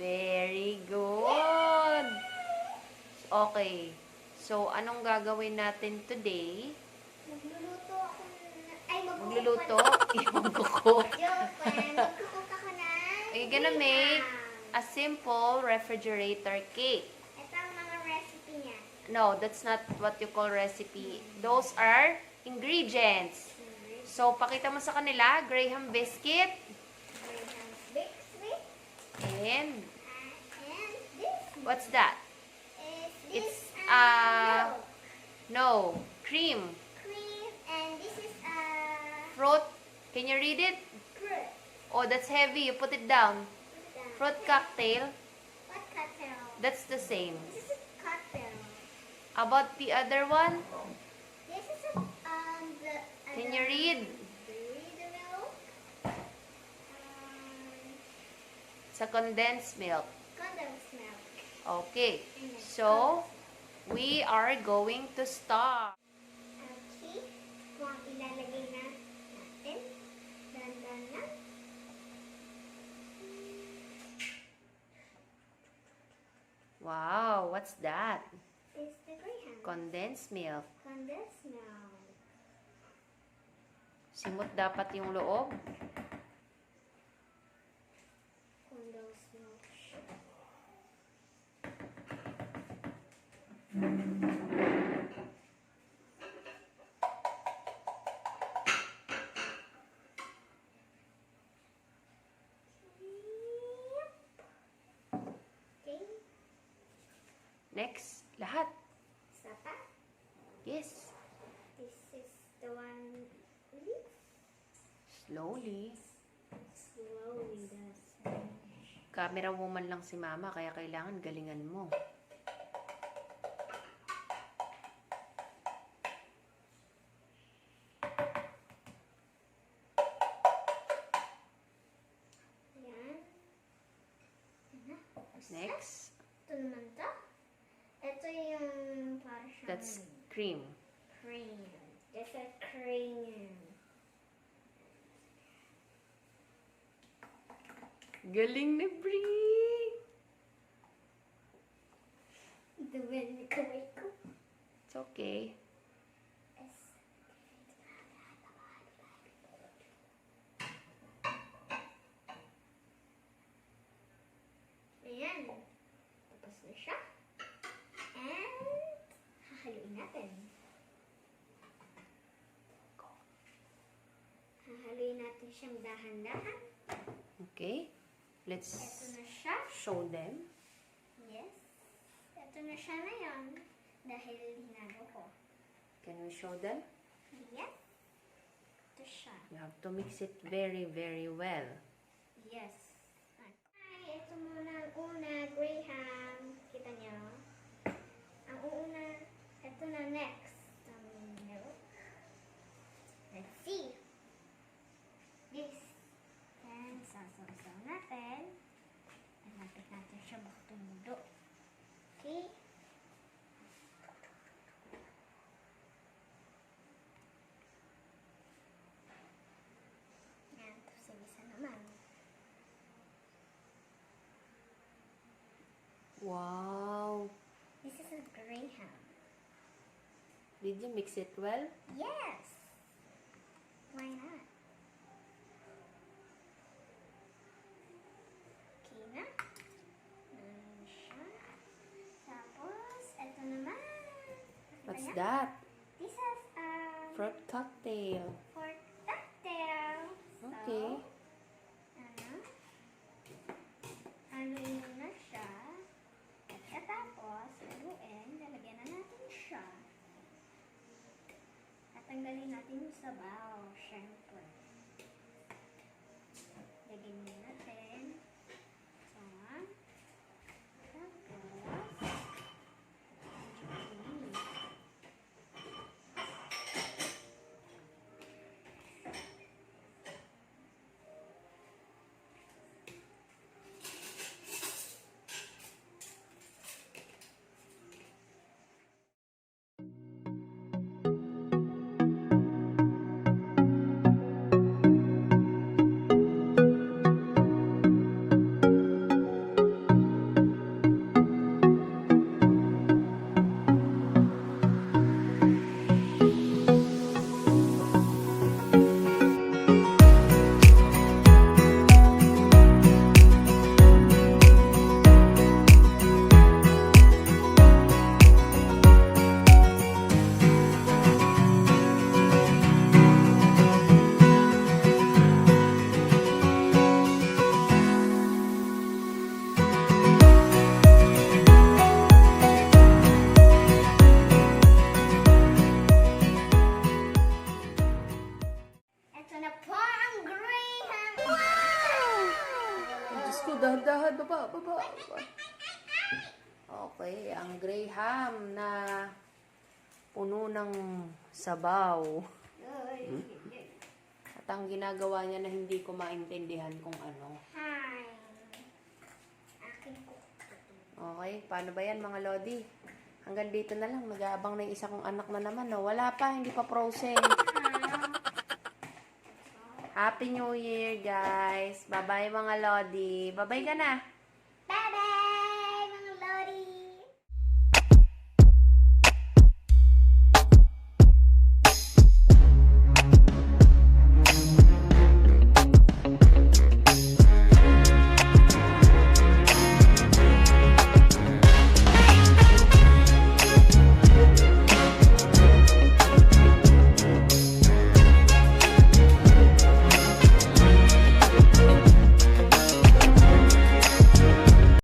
Very good. Okay. So, anong gagawin natin today? Magluluto ako ay Magluluto? Joke Magkukook. magkukook ako na. Are you gonna make a simple refrigerator cake? Ito ang mga recipe niya. No, that's not what you call recipe. Those are ingredients. So, pakita mo sa kanila, Graham biscuit, Biscuit. and And this what's that? is It's, milk, no, cream, cream, and this is fruit. Can you read it? fruit. Oh, that's heavy. You put it down. Fruit cocktail, What cocktail? that's the same. This is a cocktail. About the other one, This is the. can you read? Read the milk. Sa condensed milk. Condensed milk. Okay. So, we are going to start. Okay. Kung ilalagay na natin. Dandan lang. Wow, what's that? Is the Graham. Condensed milk. Condensed milk. Simot dapat yung loob. Condensed milk. Okay. Next, lahat. Isa pa. Yes. This is the one. Really? Slowly. Slowly. That's Camera woman lang si mama, kaya kailangan galingan mo. Ayan. Next, Ito naman to. Ito yung para siyang that's cream. cream. This is cream. Galing ni Brie! The wind kamay ko. It's okay. Ayan. Tapos na siya. And hahaluin natin. Hahaluin natin siyang dahan-dahan. Okay. Ito Let's na siya. show them. Yes. Ito na siya na yan. Dahil hinalo ko. Can we show them? Yes. Ito siya. You have to mix it very, very well. Yes. Ay, ito muna ang una, Graham. Kita niyo? Ang una, ito na next. Ang milk. Let's see. This. And sasaw-saw natin. Malapit natin siya baka tumulo. Okay. Yan, tapos yung isa naman. Wow! This is a Graham. Did you mix it well? Yes! Why not? Okay na. Ayan siya. Tapos, ito naman. Nakita What's niya? that? This is Fruit cocktail. for cocktail. So, Okay. haluin mo na siya. At tapos, haluin, lalagyan na natin siya. At tanggalin natin yung sabaw, syempre. Lagyan mo natin. So, tapos, medyo dahan-dahan. Baba, baba. Okay, ang graham na puno ng sabaw. At ang ginagawa niya na hindi ko maintindihan kung ano. Hi. Akin ko. Okay, paano ba yan mga Lodi? Hanggang dito na lang, nag-aabang na yung isa kong anak na naman. No? Wala pa, hindi pa frozen. Happy New Year, guys. Bye-bye mga Lodi. Bye-bye ka na. Bye-bye!